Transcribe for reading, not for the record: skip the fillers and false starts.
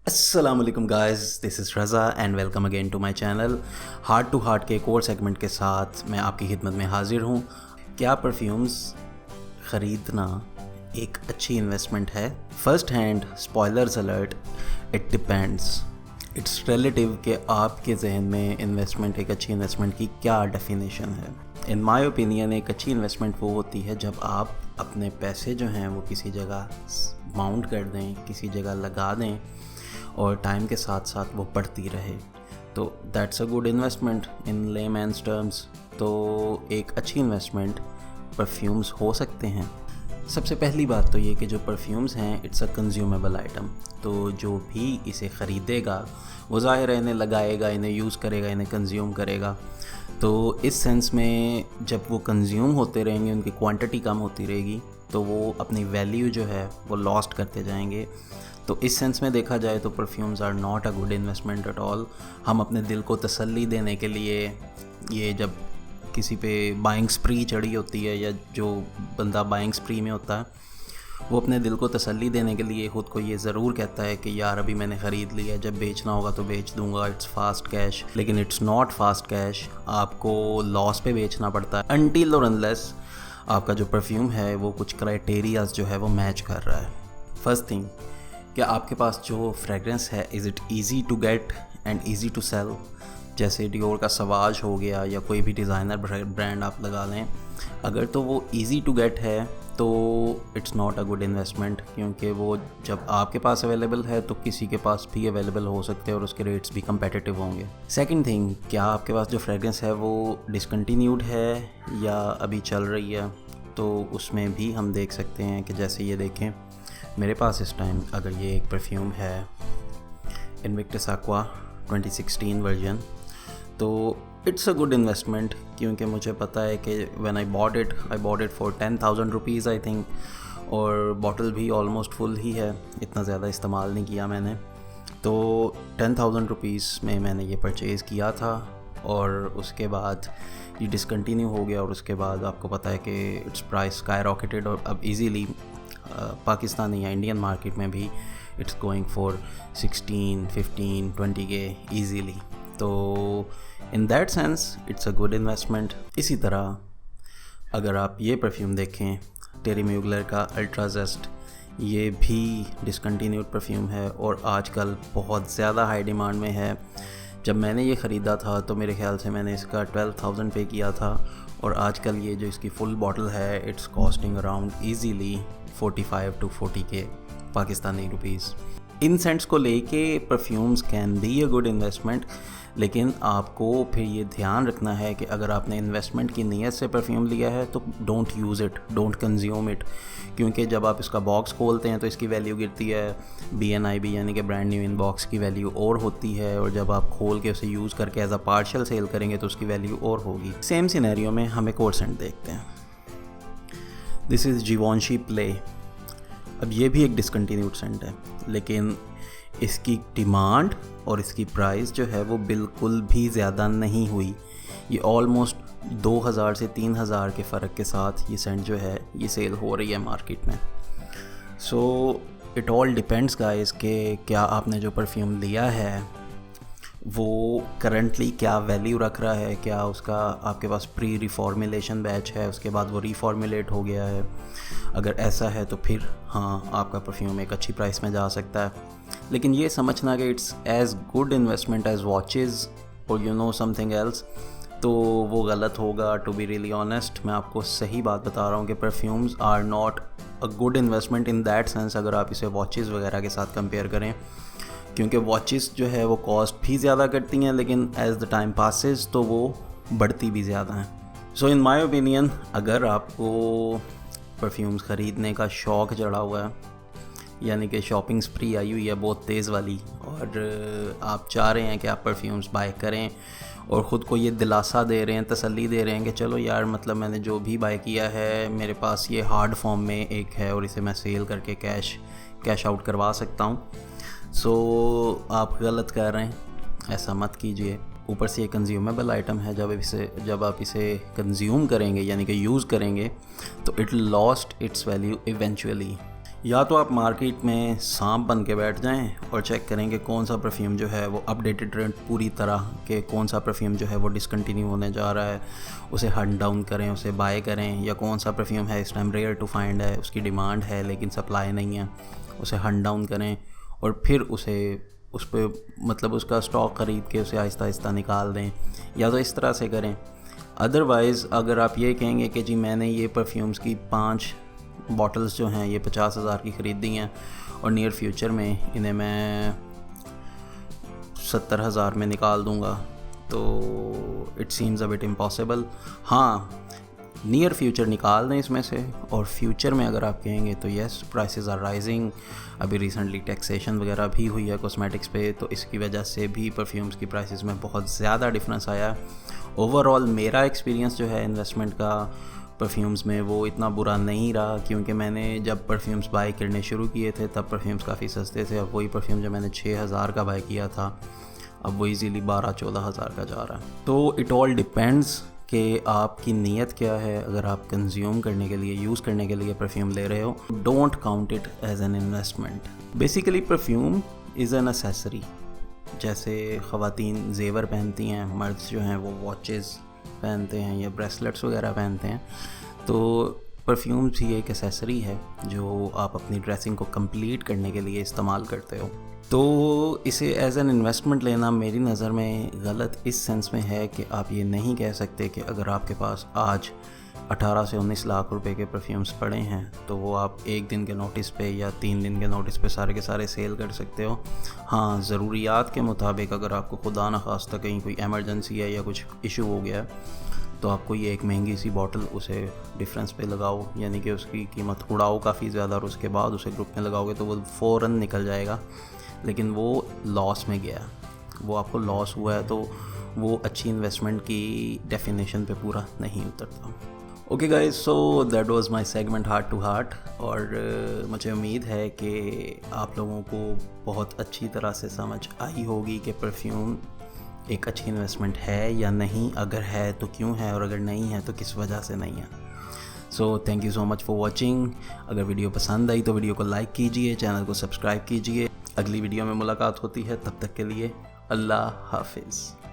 अस्सलाम वालेकुम guys, this is Raza and welcome again to my channel. Heart to heart के एक और सेगमेंट के साथ मैं आपकी खिदमत में हाजिर हूँ। क्या परफ्यूम्स ख़रीदना एक अच्छी इन्वेस्टमेंट है? First hand spoilers alert, it depends. It's relative कि आपके जहन में इन्वेस्टमेंट, एक अच्छी इन्वेस्टमेंट की क्या डेफिनेशन है। इन माय ओपिनियन एक अच्छी इन्वेस्टमेंट वो होती है जब आप अपने पैसे जो हैं वो किसी जगह माउंट कर दें, किसी जगह लगा दें और टाइम के साथ साथ वो बढ़ती रहे, तो that's a good investment in layman's terms. तो एक अच्छी इन्वेस्टमेंट परफ्यूम्स हो सकते हैं। सबसे पहली बात तो ये कि जो परफ्यूम्स हैं इट्स अ कंज्यूमेबल आइटम, तो जो भी इसे ख़रीदेगा वो ज़ाहिर है इन्हें लगाएगा, इन्हें यूज़ करेगा, इन्हें कंज्यूम करेगा। तो इस सेंस में जब वो कंज्यूम होते रहेंगे, उनकी क्वांटिटी कम होती रहेगी, तो वो अपनी वैल्यू जो है वो लॉस्ट करते जाएंगे। तो इस सेंस में देखा जाए तो perfumes are not a good investment at all. हम अपने दिल को तसल्ली देने के लिए, ये जब किसी पे बाइंग स्प्री चढ़ी होती है या जो बंदा बाइंग स्प्री में होता है वो अपने दिल को तसल्ली देने के लिए ख़ुद को ये ज़रूर कहता है कि यार अभी मैंने ख़रीद लिया, जब बेचना होगा तो बेच दूंगा, इट्स फास्ट कैश। लेकिन इट्स नॉट फास्ट कैश, आपको लॉस पे बेचना पड़ता है अनटिल और अनलेस आपका जो परफ्यूम है वो कुछ क्राइटेरियाज जो है वो मैच कर रहा है। फर्स्ट थिंग, क्या आपके पास जो फ्रेगरेंस है is it easy to get and easy to sell. जैसे डियोर का सवाज हो गया या कोई भी डिज़ाइनर ब्रांड आप लगा लें, अगर तो वो ईज़ी टू गेट है तो it's not a good investment, क्योंकि वो जब आपके पास अवेलेबल है तो किसी के पास भी अवेलेबल हो सकते हैं और उसके रेट्स भी कंपेटिटिव होंगे। सेकंड थिंग, क्या आपके पास जो फ्रेगरेंस है वो डिसकंटिन्यूड है या अभी चल रही है, तो उसमें भी हम देख सकते हैं कि जैसे ये देखें मेरे पास इस टाइम अगर ये एक परफ्यूम है इनविक्टस एक्वा 2016 वर्जन, तो इट्स अ गुड इन्वेस्टमेंट, क्योंकि मुझे पता है कि when I bought it for 10,000 rupees I think, और बॉटल भी ऑलमोस्ट फुल ही है, इतना ज़्यादा इस्तेमाल नहीं किया मैंने। तो 10,000 रुपीज़ में मैंने ये परचेज़ किया था और उसके बाद ये डिसकंटिन्यू हो गया और उसके बाद आपको पता है कि इट्स प्राइस स्काई रॉकेटेड और अब इजीली पाकिस्तानी या इंडियन मार्केट में भी इट्स गोइंग फॉर 16, 15, 20 के ईजीली। तो इन that sense it's a good investment. इसी तरह अगर आप ये परफ्यूम देखें टेरी म्यूगलर का अल्ट्रा जेस्ट, ये भी डिसकंटिन्यूड परफ्यूम है और आजकल बहुत ज़्यादा हाई डिमांड में है। जब मैंने ये ख़रीदा था तो मेरे ख्याल से मैंने इसका 12,000 पे किया था और आजकल ये जो इसकी फुल बॉटल है it's costing around easily 45 to 40 के पाकिस्तानी रुपीज़। इन सेंट्स को लेके perfumes can be a good investment, लेकिन आपको फिर ये ध्यान रखना है कि अगर आपने इन्वेस्टमेंट की नीयत से परफ्यूम लिया है तो don't use it, don't consume it, क्योंकि जब आप इसका बॉक्स खोलते हैं तो इसकी वैल्यू गिरती है, BNIB यानी कि ब्रांड न्यू इन बॉक्स की वैल्यू और होती है, और जब आप खोल के उसे यूज़ करके एज अ पार्शियल सेल करेंगे तो उसकी वैल्यू और होगी। सेम सिनेरियो में हम एक और सेंट देखते हैं, दिस इज़ जीवॉन्शी प्ले। अब ये भी एक डिसकंटिन्यूड सेंट है, लेकिन इसकी डिमांड और इसकी प्राइस जो है वो बिल्कुल भी ज़्यादा नहीं हुई। ये ऑलमोस्ट 2,000 से 3,000 के फ़र्क के साथ ये सेंट जो है ये सेल हो रही है मार्केट में। So it all depends guys कि क्या आपने जो परफ्यूम लिया है वो करंटली क्या वैल्यू रख रहा है, क्या उसका आपके पास प्री रिफॉर्मुलेशन बैच है, उसके बाद वो रिफॉर्मुलेट हो गया है। अगर ऐसा है तो फिर हाँ, आपका परफ्यूम एक अच्छी प्राइस में जा सकता है, लेकिन ये समझना कि it's as good investment as watches और यू नो समथिंग एल्स, तो वो गलत होगा। टू बी रियली ऑनेस्ट, मैं आपको सही बात बता रहा हूँ कि perfumes are not a good investment in that sense अगर आप इसे वॉचेज़ वगैरह के साथ कंपेयर करें, क्योंकि वॉचेस जो है वो कॉस्ट भी ज़्यादा करती हैं, लेकिन एज़ द टाइम पासेस तो वो बढ़ती भी ज़्यादा हैं। सो इन माय ओपिनियन अगर आपको परफ्यूम्स ख़रीदने का शौक़ चढ़ा हुआ है, यानी कि शॉपिंग स्प्री आई हुई है बहुत तेज़ वाली, और आप चाह रहे हैं कि आप परफ्यूम्स बाय करें और ख़ुद को ये दिलासा दे रहे हैं, तसल्ली दे रहे हैं कि चलो यार मतलब मैंने जो भी बाय किया है मेरे पास ये हार्ड फॉर्म में एक है और इसे मैं सेल करके कैश आउट करवा सकता हूँ, सो आप गलत कर रहे हैं, ऐसा मत कीजिए। ऊपर से ये कंज्यूमेबल आइटम है, जब आप इसे कंज्यूम करेंगे यानी कि यूज़ करेंगे तो it lost its value eventually. या तो आप मार्केट में सांप बन के बैठ जाएं और चेक करें कि कौन सा परफ्यूम जो है वो अपडेटेड ट्रेंड पूरी तरह के, कौन सा परफ्यूम जो है वो डिसकंटिन्यू होने जा रहा है, उसे हंट डाउन करें, उसे बाय करें, या कौन सा परफ्यूम है इस टाइम रेयर टू फाइंड है, उसकी डिमांड है लेकिन सप्लाई नहीं है, उसे हंट डाउन करें और फिर उस पर मतलब उसका स्टॉक ख़रीद के उसे आहिस्ता आहिस्ता निकाल दें, या तो इस तरह से करें। अदरवाइज़ अगर आप ये कहेंगे कि जी मैंने ये परफ्यूम्स की 5 बॉटल्स जो हैं ये 50,000 की ख़रीदी हैं और नियर फ्यूचर में इन्हें मैं 70,000 में निकाल दूंगा, तो it seems a bit impossible. हाँ, नियर फ्यूचर निकाल दें इसमें से, और फ्यूचर में अगर आप कहेंगे तो येस प्राइसेस आर राइजिंग। अभी रिसेंटली टैक्सेशन वगैरह भी हुई है कॉस्मेटिक्स पे, तो इसकी वजह से भी परफ्यूम्स की प्राइसेस में बहुत ज़्यादा डिफरेंस आया है। ओवरऑल मेरा एक्सपीरियंस जो है इन्वेस्टमेंट का परफ्यूम्स में वो इतना बुरा नहीं रहा, क्योंकि मैंने जब परफ्यूम्स बाय करने शुरू किए थे तब परफ्यूम्स काफ़ी सस्ते थे। अब वही परफ्यूम जो मैंने 6,000 का बाय किया था अब वो इजीली 12-14 हज़ार का जा रहा है। तो इट ऑल डिपेंड्स कि आपकी नीयत क्या है। अगर आप कंज्यूम करने के लिए, यूज़ करने के लिए परफ्यूम ले रहे हो, don't count it as an investment. Basically perfume is an accessory. जैसे ख़वातीन जेवर पहनती हैं, मर्द जो हैं वो वॉचेस पहनते हैं या ब्रेसलेट्स वगैरह पहनते हैं, तो परफ्यूम भी एक एक्सेसरी है जो आप अपनी ड्रेसिंग को कंप्लीट करने के लिए इस्तेमाल करते हो। तो इसे एज एन इन्वेस्टमेंट लेना मेरी नज़र में गलत इस सेंस में है कि आप ये नहीं कह सकते कि अगर आपके पास आज 18 से 19 लाख रुपए के परफ्यूम्स पड़े हैं तो वो आप एक दिन के नोटिस पे या 3 दिन के नोटिस पे सारे के सारे सेल कर सकते हो। हाँ, ज़रूरियात के मुताबिक अगर आपको खुदा न खास्ता कहीं कोई एमरजेंसी है या कुछ इशू हो गया तो आप कोई एक महंगी सी बॉटल उसे डिफरेंस पे लगाओ, यानी कि उसकी कीमत उड़ाओ काफ़ी ज़्यादा और उसके बाद उसे ग्रुप में लगाओगे तो वो फ़ौरन निकल जाएगा, लेकिन वो लॉस में गया, वो आपको लॉस हुआ है, तो वो अच्छी इन्वेस्टमेंट की डेफिनेशन पे पूरा नहीं उतरता। Okay guys, so that was my segment heart to heart, और मुझे उम्मीद है कि आप लोगों को बहुत अच्छी तरह से समझ आई होगी कि परफ्यूम एक अच्छी इन्वेस्टमेंट है या नहीं, अगर है तो क्यों है, और अगर नहीं है तो किस वजह से नहीं है। So thank you so much for watching. अगर वीडियो पसंद आई तो वीडियो को लाइक कीजिए, चैनल को सब्सक्राइब कीजिए। अगली वीडियो में मुलाकात होती है, तब तक के लिए अल्लाह हाफिज़।